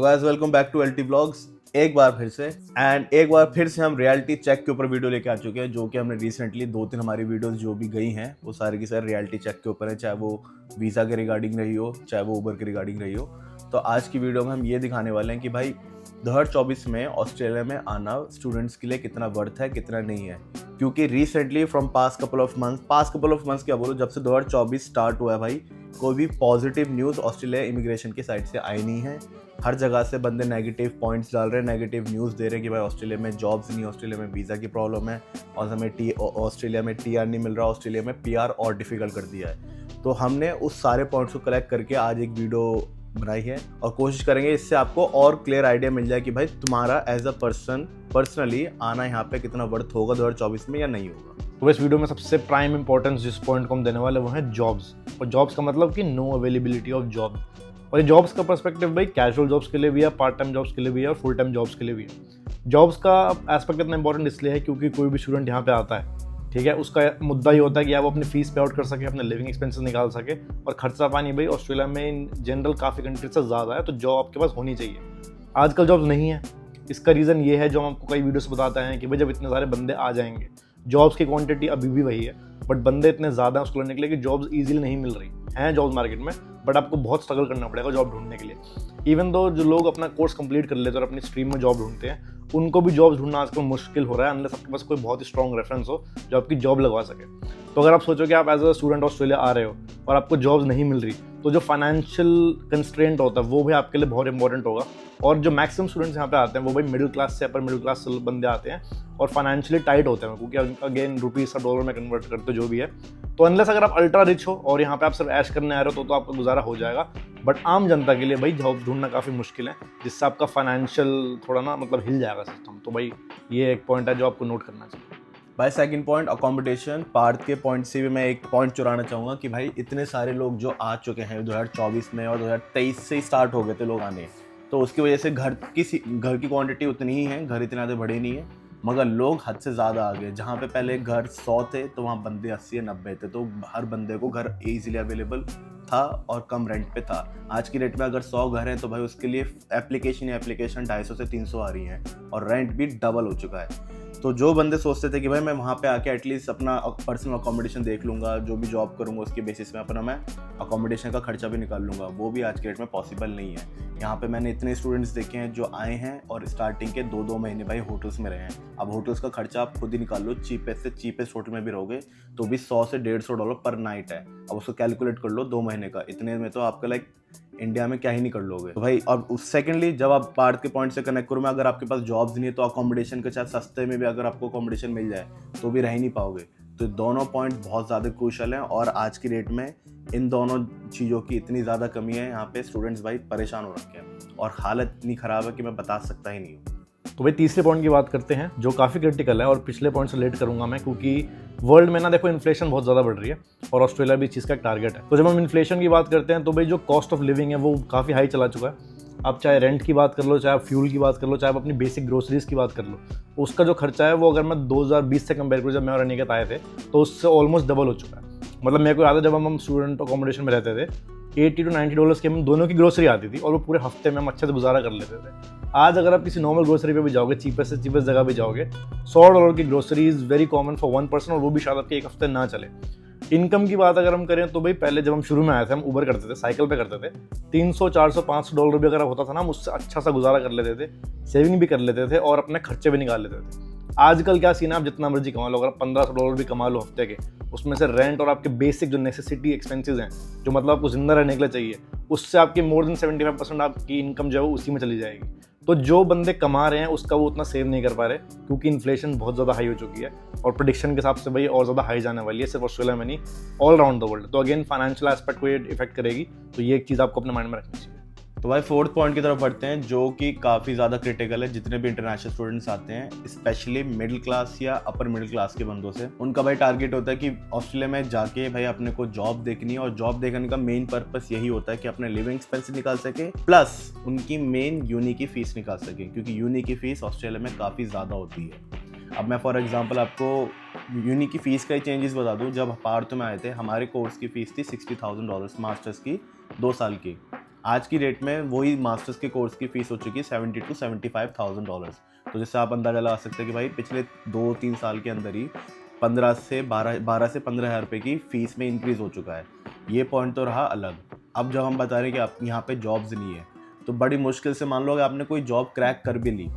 Guys welcome back to LT blogs. एक बार फिर से हम रियलिटी चेक के ऊपर वीडियो लेके आ चुके हैं, जो कि हमने रिसेंटली 2-3 हमारी वीडियोस जो भी गई हैं वो सारी की सारी रियलिटी चेक के ऊपर है, चाहे वो वीज़ा के रिगार्डिंग रही हो, चाहे वो उबर के रिगार्डिंग रही हो। तो आज की वीडियो में हम ये दिखाने वाले हैं कि भाई 2024 में ऑस्ट्रेलिया में आना स्टूडेंट्स के लिए कितना वर्थ है, कितना नहीं है। क्योंकि recently from past couple of months क्या बोलो, जब से 2024 स्टार्ट हुआ है भाई, कोई भी पॉजिटिव न्यूज़ ऑस्ट्रेलिया इमिग्रेशन की साइड से आई नहीं है। हर जगह से बंदे नेगेटिव पॉइंट्स डाल रहे हैं, नेगेटिव न्यूज़ दे रहे हैं कि भाई ऑस्ट्रेलिया में जॉब्स नहीं, ऑस्ट्रेलिया में वीज़ा की प्रॉब्लम है और हमें ऑस्ट्रेलिया में टीआर नहीं मिल रहा, ऑस्ट्रेलिया में पीआर और डिफ़िकल्ट कर दिया है। तो हमने उस सारे पॉइंट्स को कलेक्ट करके आज एक वीडियो बनाई है और कोशिश करेंगे इससे आपको और क्लियर आइडिया मिल जाए कि भाई तुम्हारा एज अ पर्सनली आना यहाँ पे कितना वर्थ होगा 2024 में या नहीं होगा। तो इस वीडियो में सबसे प्राइम इंपॉर्टेंस जिस पॉइंट को हम देने वाले वो है जॉब्स। और जॉब्स का मतलब कि नो अवेलेबिलिटी ऑफ जॉब। और ये जॉब्स का पर्सपेक्टिव भाई कैजुअल जॉब्स के लिए भी है, पार्ट टाइम जॉब्स के लिए भी है और फुल टाइम जॉब्स के लिए भी है। जॉब्स का एस्पेक्ट इतना इंपॉर्टेंट इसलिए है क्योंकि कोई भी स्टूडेंट यहाँ पे आता है, ठीक है, उसका मुद्दा ये होता है कि आप अपनी फीस पे आउट कर सके, अपने लिविंग एक्सपेंसेस निकाल सके। और खर्चा पानी भाई ऑस्ट्रेलिया में इन जनरल काफ़ी कंट्रीज से ज़्यादा है, तो जॉब आपके पास होनी चाहिए। आजकल जॉब्स नहीं है, इसका रीज़न ये है जो हम आपको कई वीडियोस बताते हैं कि भाई जब इतने सारे बंदे आ जाएंगे, जॉब्स की क्वांटिटी अभी भी वही है बट बंदे इतने ज़्यादा हैं उसको लेने के लिए कि जॉब्स इजीली नहीं मिल रही हैं जॉब्स मार्केट में, बट आपको बहुत स्ट्रगल करना पड़ेगा जॉब ढूंढने के लिए। इवन दो जो लोग अपना कोर्स कंप्लीट कर लेते हैं और अपनी स्ट्रीम में जॉब ढूंढते हैं, उनको भी जॉब्स ढूंढना आजकल मुश्किल हो रहा है अनलेस आपके पास कोई बहुत ही स्ट्रॉन्ग रेफरेंस हो जो आपकी जॉब लगवा सके। तो अगर आप सोचो कि आप एज अ स्टूडेंट ऑस्ट्रेलिया आ रहे हो और आपको जॉब्स नहीं मिल रही, तो जो फाइनेंशियल कंस्ट्रेंट होता है वो भी आपके लिए बहुत इंपॉर्टेंट होगा। और जो मैक्सिमम स्टूडेंट्स यहाँ पे आते हैं वो भाई मिडिल क्लास से अपर मिडिल क्लास से बंदे आते हैं और फाइनेंशियली टाइट होते हैं, क्योंकि अगेन रुपीज़ का डॉलर में कन्वर्ट करते जो भी है। तो अनलेस अगर आप अल्ट्रा रिच हो और यहाँ पे आप सिर्फ ऐश करने आ रहे हो तो आपका गुजारा हो जाएगा। बट आम जनता के लिए भाई जॉब ढूंढना काफ़ी मुश्किल है, जिससे आपका फाइनेंशियल थोड़ा ना मतलब हिल जाएगा सिस्टम। तो भाई ये एक पॉइंट है जो आपको नोट करना चाहिए। भाई सेकंड पॉइंट अकोमोडेशन। पार्थ के पॉइंट से भी मैं एक पॉइंट चुराना चाहूँगा कि भाई इतने सारे लोग जो आ चुके हैं 2024 में और 2023 से ही स्टार्ट हो गए थे लोग आने, तो उसकी वजह से घर की क्वांटिटी उतनी ही है, घर इतने ज़्यादा बड़े नहीं है, मगर लोग हद से ज़्यादा आ गए। जहाँ पे पहले घर 100 थे तो वहाँ बंदे 80 या 90 थे, तो हर बंदे को घर ईजिली अवेलेबल था और कम रेंट पे था। आज की डेट में अगर 100 घर हैं तो भाई उसके लिए एप्लीकेशन 250 से 300 आ रही हैं और रेंट भी डबल हो चुका है। तो जो बंदे सोचते थे कि भाई मैं वहाँ पे आके एटलीस्ट अपना पर्सनल अकोमोडेशन देख लूँगा, जो भी जॉब करूँगा उसके बेसिस में अपना मैं अकोमोडेशन का खर्चा भी निकाल लूँगा, वो भी आज के डेट में पॉसिबल नहीं है। यहाँ पे मैंने इतने स्टूडेंट्स देखे हैं जो आए हैं और स्टार्टिंग के 2-2 महीने भाई होटल्स में रहे हैं। अब होटल्स का खर्चा आप खुद ही निकाल लो, चीपेस्ट से चीपेस्ट होटल में भी रहोगे तो भी $100 से $150 पर नाइट है। अब उसको कैलकुलेट कर लो 2 महीने का, इतने में तो आपका लाइक इंडिया में क्या ही नहीं कर लोगे। तो भाई और सेकेंडली जब आप पार्थ के पॉइंट से कनेक्ट करो, मैं अगर आपके पास जॉब्स नहीं है तो अकोमोडेशन के चाहे सस्ते में भी अगर आपको अकोमोडेशन मिल जाए तो भी रह नहीं पाओगे। तो दोनों पॉइंट बहुत ज़्यादा क्रूशल हैं और आज की डेट में इन दोनों चीज़ों की इतनी ज़्यादा कमी है, यहाँ पे स्टूडेंट्स भाई परेशान हो रखे हैं और हालत इतनी ख़राब है कि मैं बता सकता ही नहीं हूँ। तो भाई तीसरे पॉइंट की बात करते हैं जो काफ़ी क्रिटिकल है और पिछले पॉइंट से रिलेट करूंगा मैं, क्योंकि वर्ल्ड में ना देखो इन्फ्लेशन बहुत ज़्यादा बढ़ रही है और ऑस्ट्रेलिया भी इस चीज़ का एक टारगेट है। तो जब हम इन्फ्लेशन की बात करते हैं तो भाई जो कॉस्ट ऑफ लिविंग है वो काफ़ी हाई चला चुका है। आप चाहे रेंट की बात कर लो, चाहे फ्यूल की बात कर लो, चाहे आप अपनी बेसिक ग्रोसरीज की बात कर लो, उसका जो खर्चा है वो अगर मैं 2020 से कंपेयर करूँ जब मैं और अनिकेत आए थे तो उससे ऑलमोस्ट डबल हो चुका है। मतलब मेरे को याद है जब हम स्टूडेंट अकोमोडेशन में रहते थे $80 to $90 की हम दोनों की ग्रोसरी आती थी और वो पूरे हफ्ते में हम अच्छे से गुजारा कर लेते थे। आज अगर आप किसी नॉर्मल ग्रोसरी पे भी जाओगे, चीपेस्ट से चीपेस्ट जगह भी जाओगे, $100 की grocery is very common for 1 person और वो भी शायद आपके एक हफ्ते ना चले। इनकम की बात अगर हम करें तो भाई पहले जब हम शुरू में आए थे हम उबर करते थे, साइकिल पे करते थे, $300, $400, $500 भी अगर होता था ना, हम उससे अच्छा सा गुजारा कर लेते थे, सेविंग भी कर लेते थे और अपने खर्चे भी निकाल लेते थे। आजकल क्या सीन है, आप जितना मर्जी कमा लो, अगर आप $1500 भी कमा लो हफ्ते के, उसमें से रेंट और आपके बेसिक जो नेसेसिटी एक्सपेंसेस हैं जो मतलब आपको जिंदा रहने के लिए चाहिए, उससे आपकी मोर देन 75% आपकी इनकम जो है उसी में चली जाएगी। तो जो बंदे कमा रहे हैं उसका वो उतना सेव नहीं कर पा रहे क्योंकि इन्फ्लेशन बहुत ज़्यादा हाई हो चुकी है और प्रेडिक्शन के हिसाब से भाई और ज़्यादा हाई जाने वाली है, सिर्फ ऑस्ट्रेलिया में नहीं ऑल अराउंड द वर्ल्ड। तो अगेन फाइनेंशियल एस्पेक्ट को ये इफेक्ट करेगी, तो ये एक चीज़ आपको अपने माइंड में रखनी चाहिए। तो भाई फोर्थ पॉइंट की तरफ बढ़ते हैं जो कि काफ़ी ज़्यादा क्रिटिकल है। जितने भी इंटरनेशनल स्टूडेंट्स आते हैं स्पेशली मिडिल क्लास या अपर मिडिल क्लास के बंदों से, उनका भाई टारगेट होता है कि ऑस्ट्रेलिया में जाके भाई अपने को जॉब देखनी है और जॉब देखने का मेन पर्पस यही होता है कि अपने लिविंग एक्सपेंस निकाल सके प्लस उनकी मेन यूनी की फ़ीस निकाल सके, क्योंकि यूनी की फ़ीस ऑस्ट्रेलिया में काफ़ी ज़्यादा होती है। अब मैं फॉर एग्जांपल आपको यूनी की फ़ीस का ही चेंजेस बता दूं। जब पार्थ में आए थे हमारे कोर्स की फ़ीस थी $60,000 मास्टर्स की 2 साल की, आज की डेट में वही मास्टर्स के कोर्स की फ़ीस हो चुकी है $70,000 to $75,000। तो जिससे आप अंदाज़ा लगा सकते हैं कि भाई पिछले 2-3 साल के अंदर ही 12 से 15,000 रुपये की फ़ीस में इंक्रीज़ हो चुका है। ये पॉइंट तो रहा अलग। अब जब हम बता रहे हैं कि आप यहाँ पे जॉब्स नहीं है, तो बड़ी मुश्किल से मान लो कि आपने कोई जॉब क्रैक कर भी ली,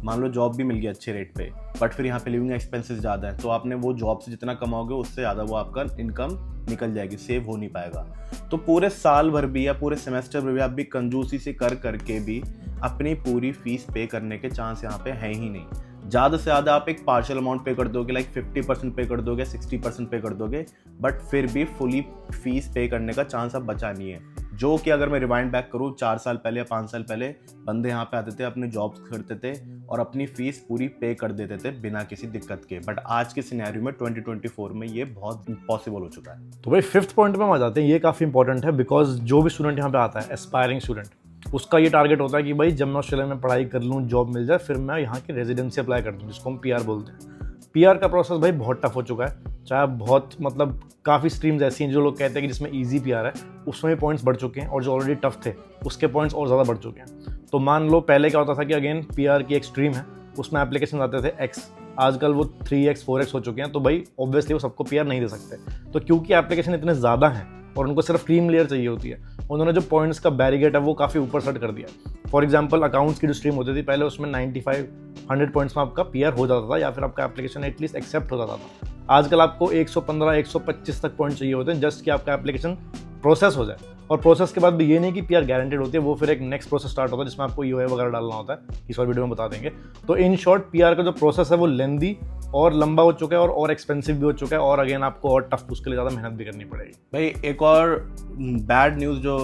मान लो जॉब भी मिल गई अच्छे रेट पे, बट फिर यहाँ पे लिविंग एक्सपेंसेस ज़्यादा है, तो आपने वो जॉब से जितना कमाओगे उससे ज़्यादा वो आपका इनकम निकल जाएगी, सेव हो नहीं पाएगा। तो पूरे साल भर भी या पूरे सेमेस्टर भर भी आप भी कंजूसी से कर करके भी अपनी पूरी फीस पे करने के चांस यहाँ पे हैं ही नहीं। ज़्यादा से ज़्यादा आप एक पार्शियल अमाउंट पे कर दोगे, लाइक 50% पे कर दोगे, 60% पे कर दोगे, बट फिर भी फुली फीस पे करने का चांस अब बचा नहीं है। जो कि अगर मैं रिवाइंड बैक करूँ 4 साल पहले या 5 साल पहले, बंदे यहाँ पे आते थे, अपने जॉब्स करते थे और अपनी फीस पूरी पे कर देते थे बिना किसी दिक्कत के। बट आज के सिनेरियो में 2024 में ये बहुत पॉसिबल हो चुका है। तो भाई 5th पॉइंट में हम आ जाते हैं। ये काफ़ी इंपॉर्टेंट है बिकॉज जो भी स्टूडेंट यहाँ पे आता है, एस्पायरिंग स्टूडेंट, उसका ये टारगेट होता है कि भाई जब मैं ऑस्ट्रेलिया में पढ़ाई कर लूँ, जॉब मिल जाए, फिर मैं यहाँ की रेजिडेंसी अप्लाई कर दूँ, जिसको हम PR बोलते हैं। PR का प्रोसेस भाई बहुत टफ हो चुका है। चाहे बहुत मतलब काफ़ी स्ट्रीम्स ऐसी हैं जो लोग कहते हैं कि जिसमें ईजी PR है, उसमें भी पॉइंट्स बढ़ चुके हैं, और जो ऑलरेडी टफ थे उसके पॉइंट्स और ज़्यादा बढ़ चुके हैं। तो मान लो पहले क्या होता था कि अगेन PR की एक स्ट्रीम है, उसमें एप्लीकेशन आते थे X, आजकल वो 3X 4X हो चुके हैं। तो भाई ऑब्वियसली वो सबको PR नहीं दे सकते। तो क्योंकि एप्लीकेशन इतने ज़्यादा हैं और उनको सिर्फ क्रीम लेयर चाहिए होती है, उन्होंने जो पॉइंट्स का बैरिगेट है वो काफ़ी ऊपर सेट कर दिया। फॉर एग्जांपल अकाउंट्स की जो स्ट्रीम होती थी पहले, उसमें 95-100 पॉइंट्स में आपका PR हो जाता था, या फिर आपका एप्लीकेशन एटलीस्ट एक्सेप्ट हो जाता था। आजकल आपको 115-125 तक पॉइंट चाहिए होते हैं जस्ट कि आपका एप्लीकेशन प्रोसेस हो जाए। और प्रोसेस के बाद भी ये नहीं कि PR गारंटेड होती है, वो फिर एक नेक्स्ट प्रोसेस स्टार्ट होता है जिसमें आपको EOI वगैरह डालना होता है। इस और वीडियो में बता देंगे। तो इन शॉर्ट PR का जो प्रोसेस है वो लेंदी और लंबा हो चुका है और एक्सपेंसिव भी हो चुका है, और अगेन आपको और टफ उसके लिए ज़्यादा मेहनत भी करनी पड़ेगी। भाई एक और बैड न्यूज़ जो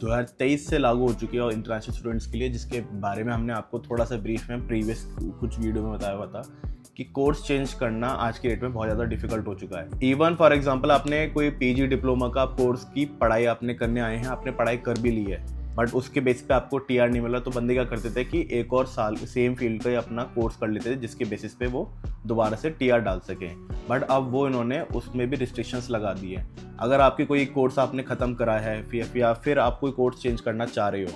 2023 से लागू हो चुकी है और इंटरनेशनल स्टूडेंट्स के लिए, जिसके बारे में हमने आपको थोड़ा सा ब्रीफ में प्रीवियस कुछ वीडियो में बताया हुआ था कि कोर्स चेंज करना आज की डेट में बहुत ज़्यादा डिफिकल्ट हो चुका है। इवन फॉर एग्जांपल आपने कोई PG डिप्लोमा का कोर्स की पढ़ाई आपने करने आए हैं, आपने पढ़ाई कर भी ली है, बट उसके बेस पे आपको TR नहीं मिला, तो बंदे क्या करते थे कि एक और साल सेम फील्ड का अपना कोर्स कर लेते थे, जिसके बेसिस पे वो दोबारा से TR डाल सकें। बट अब वो इन्होंने उसमें भी रिस्ट्रिक्शंस लगा दी है। अगर आपकी कोई कोर्स आपने ख़त्म करा है या फिर आप कोई कोर्स चेंज करना चाह रहे हो,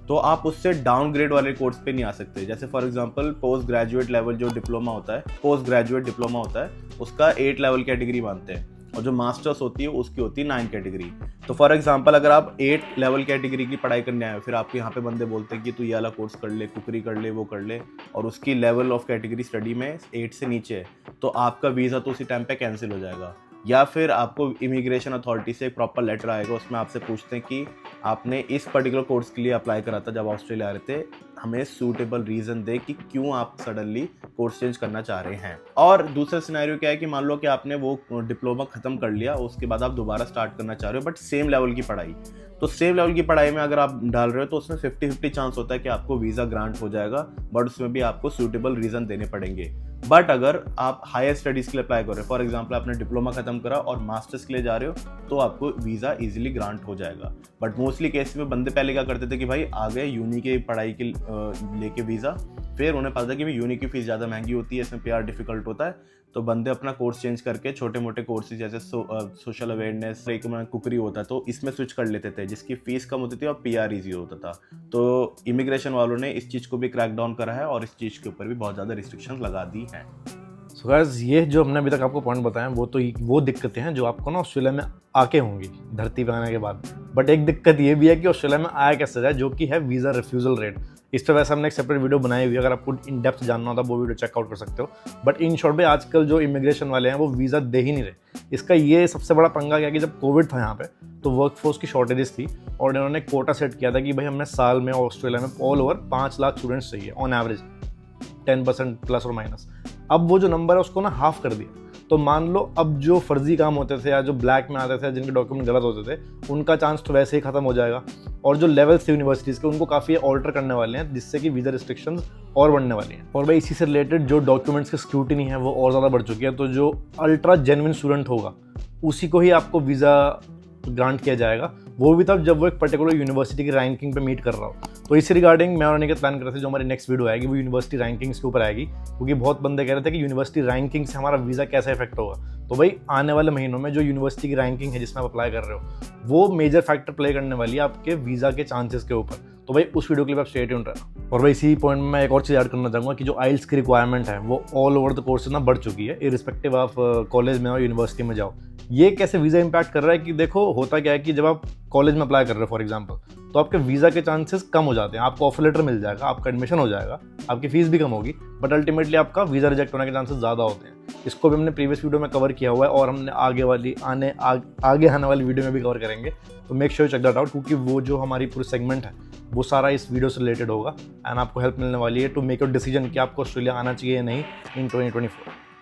तो आप उससे डाउनग्रेड वाले कोर्स पे नहीं आ सकते। जैसे for example post graduate level जो डिप्लोमा होता है, पोस्ट ग्रेजुएट डिप्लोमा होता है, उसका 8 लेवल कैटेगरी मानते हैं, और जो मास्टर्स होती है उसकी होती है 9 कैटेगरी। तो फॉर एग्जांपल अगर आप 8 लेवल कैटेगरी की पढ़ाई करने आए हो, फिर आपको यहाँ पे बंदे बोलते हैं कि तू ये वाला कोर्स कर ले, कुकरी कर ले, वो कर ले, और उसकी लेवल ऑफ कैटेगरी स्टडी में 8 से नीचे है, तो आपका वीज़ा तो उसी टाइम पे कैंसिल हो जाएगा। या फिर आपको इमिग्रेशन अथॉरिटी से एक प्रॉपर लेटर आएगा, उसमें आपसे पूछते हैं कि आपने इस पर्टिकुलर कोर्स के लिए अप्लाई करा था जब ऑस्ट्रेलिया आ रहे थे, हमें सूटेबल रीज़न दे कि क्यों आप सडनली कोर्स चेंज करना चाह रहे हैं। और दूसरा सिनेरियो क्या है कि मान लो कि आपने वो डिप्लोमा ख़त्म कर लिया, उसके बाद आप दोबारा स्टार्ट करना चाह रहे हो, बट सेम लेवल की पढ़ाई। तो सेम लेवल की पढ़ाई में अगर आप डाल रहे हो तो उसमें 50-50 चांस होता है कि आपको वीज़ा ग्रांट हो जाएगा, बट उसमें भी आपको सूटेबल रीज़न देने पड़ेंगे। बट अगर आप हायर स्टडीज़ के लिए अप्लाई कर रहे हो, फॉर एग्जांपल आपने डिप्लोमा खत्म करा और मास्टर्स के लिए जा रहे हो, तो आपको वीज़ा इजीली ग्रांट हो जाएगा। बट मोस्टली केस में बंदे पहले क्या करते थे कि भाई आ गए यूनी की पढ़ाई के लेके वीज़ा, फिर उन्हें पता था कि भाई यूनी की फ़ीस ज़्यादा महंगी होती है, इसमें PR डिफिकल्ट होता है, तो बंदे अपना कोर्स चेंज करके छोटे मोटे कोर्सेज जैसे सोशल अवेयरनेस, एक कुकरी होता है, तो इसमें स्विच कर लेते थे, जिसकी फ़ीस कम होती थी और PR ईजी होता था। तो इमिग्रेशन वालों ने इस चीज़ को भी क्रैक डाउन करा है और इस चीज़ के ऊपर भी बहुत ज़्यादा रिस्ट्रिक्शंस लगा दी हैं। सो गाइस, ये जो हमने अभी तक आपको पॉइंट बताए हैं वो दिक्कतें हैं जो आपको ना ऑस्ट्रेलिया में आके होंगी धरती पे आने के बाद। बट एक दिक्कत ये भी है कि ऑस्ट्रेलिया में आया कैसे जाए, जो कि है वीज़ा रिफ्यूज़ल रेट। इस पर वैसे हमने एक सेपरेट वीडियो बनाई हुई है, अगर आपको इन डेप्थ जानना होता वो वीडियो चेकआउट कर सकते हो। बट इन शॉर्ट में आजकल जो इमिग्रेशन वाले हैं वो वीज़ा दे ही नहीं रहे। इसका ये सबसे बड़ा पंगा क्या कि जब कोविड था यहाँ पे, तो वर्कफोर्स की शॉर्टेजेस थी और इन्होंने कोटा सेट किया था कि भाई हमने साल में ऑस्ट्रेलिया में ऑल ओवर 5 लाख स्टूडेंट्स चाहिए ऑन एवरेज, 10% प्लस और माइनस। अब वो जो नंबर है उसको ना हाफ कर दिया। तो मान लो अब जो फर्जी काम होते थे या जो ब्लैक में आते थे, जिनके डॉक्यूमेंट गलत होते थे, उनका चांस तो वैसे ही खत्म हो जाएगा। और जो लेवल्स थे यूनिवर्सिटीज़ के, उनको काफ़ी ऑल्टर करने वाले हैं, जिससे कि वीज़ा रिस्ट्रिक्शंस और बढ़ने वाली हैं। और भाई इसी से रिलेटेड जो डॉक्यूमेंट्स की स्क्रूटिनी है वो और ज़्यादा बढ़ चुकी है। तो जो अल्ट्रा जेन्युइन स्टूडेंट होगा उसी को ही आपको वीज़ा ग्रांट किया जाएगा, वो भी तब जब वो एक पर्टिकुलर यूनिवर्सिटी की रैंकिंग पे मीट कर रहा हो। तो इस रिगार्डिंग मैं और अनिकेत प्लान कर रहे थे जो हमारी नेक्स्ट वीडियो आएगी वो यूनिवर्सिटी रैंकिंग्स के ऊपर आएगी, क्योंकि बहुत बंदे कह रहे थे कि यूनिवर्सिटी रैंकिंग से हमारा वीज़ा कैसा इफेक्ट होगा। तो भाई आने वाले महीनों में जो यूनिवर्सिटी की रैंकिंग है जिसमें आप अप्लाई कर रहे हो वो मेजर फैक्टर प्ले करने वाली है आपके वीज़ा के चांसेस के ऊपर। तो भाई उस वीडियो के लिए आप स्टे ट्यून्ड रहना। और भाई इसी पॉइंट में मैं एक और चीज़ ऐड करना चाहूँगा कि जो आइल्स की रिक्वायरमेंट है वो ऑल ओवर द कोर्स ना बढ़ चुकी है, इरिस्पेक्टिव आप कॉलेज में हो यूनिवर्सिटी में जाओ। ये कैसे वीज़ा इम्पैक्ट कर रहा है कि देखो होता क्या है कि जब आप कॉलेज में अप्लाई कर रहे हो फॉर एग्जांपल, तो आपके वीज़ा के चांसेस कम हो जाते हैं, आपको ऑफर लेटर मिल जाएगा, आपका एडमिशन हो जाएगा, आपकी फीस भी कम होगी, बट अल्टीमेटली आपका वीज़ा रिजेक्ट होने के चांसेस ज़्यादा होते हैं। इसको भी हमने प्रीवियस वीडियो में कवर किया हुआ है और हमने आगे आने वाली वीडियो में भी कवर करेंगे। तो make sure check that out, क्योंकि वो जो हमारी पूरी सेगमेंट है वो सारा इस वीडियो से रिलेटेड होगा एंड आपको हेल्प मिलने वाली है टू मेक योर डिसीजन कि आपको ऑस्ट्रेलिया आना चाहिए या नहीं इन 2024।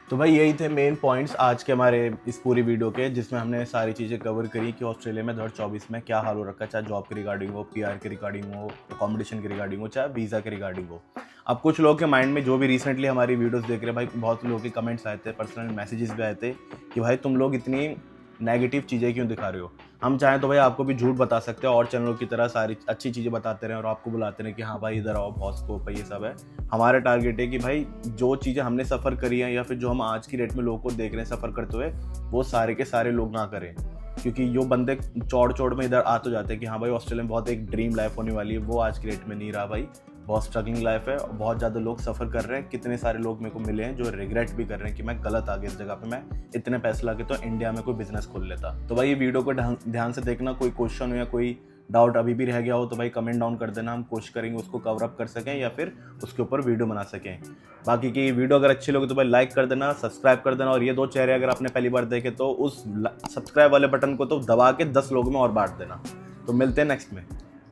तो भाई यही थे मेन पॉइंट्स आज के हमारे इस पूरी वीडियो के, जिसमें हमने सारी चीज़ें कवर करी कि ऑस्ट्रेलिया में 2024 में क्या हाल हो रखा है, चाहे जॉब की रिगार्डिंग हो, पीआर की रिगार्डिंग हो, अकोमोडेशन की रिगार्डिंग हो, चाहे वीज़ा के रिगार्डिंग हो। अब कुछ लोगों के माइंड में जो भी रिसेंटली हमारी वीडियोस देख रहे हैं भाई, बहुत लोगों के कमेंट्स आए थे, पर्सनल मैसेजेस भी आए थे कि भाई तुम लोग इतनी नेगेटिव चीज़ें क्यों दिखा रहे हो। हम चाहें तो भाई आपको भी झूठ बता सकते हैं और चैनलों की तरह सारी अच्छी चीज़ें बताते रहें और आपको बुलाते रहें कि हाँ भाई इधर आओ, बहुत स्कोप है, ये सब है। हमारा टारगेट है कि भाई जो चीज़ें हमने सफ़र करी हैं या फिर जो हम आज की डेट में लोगों को देख रहे हैं सफ़र करते हुए, वो सारे के सारे लोग ना करें। क्योंकि जो बंदे चौड़ में इधर आ तो जाते हैं कि हाँ भाई ऑस्ट्रेलिया में बहुत एक ड्रीम लाइफ होने वाली है, वो आज की डेट में नहीं रहा भाई। बहुत स्ट्रगलिंग लाइफ है, बहुत ज़्यादा लोग सफ़र कर रहे हैं। कितने सारे लोग मेरे को मिले हैं जो रिग्रेट भी कर रहे हैं कि मैं गलत आ गया इस जगह पे, मैं इतने पैसे लगा के तो इंडिया में कोई बिजनेस खोल लेता। तो भाई ये वीडियो को ध्यान से देखना, कोई क्वेश्चन हो या कोई डाउट अभी भी रह गया हो तो भाई कमेंट डाउन कर देना, हम कोशिश करेंगे उसको कवर अप कर सकें या फिर उसके ऊपर वीडियो बना सकें। बाकी की वीडियो अगर अच्छी लगे तो भाई लाइक कर देना, सब्सक्राइब कर देना, और ये दो चेहरे अगर आपने पहली बार देखे तो उस सब्सक्राइब वाले बटन को तो दबा के 10 लोगों में और बांट देना। तो मिलते हैं नेक्स्ट में।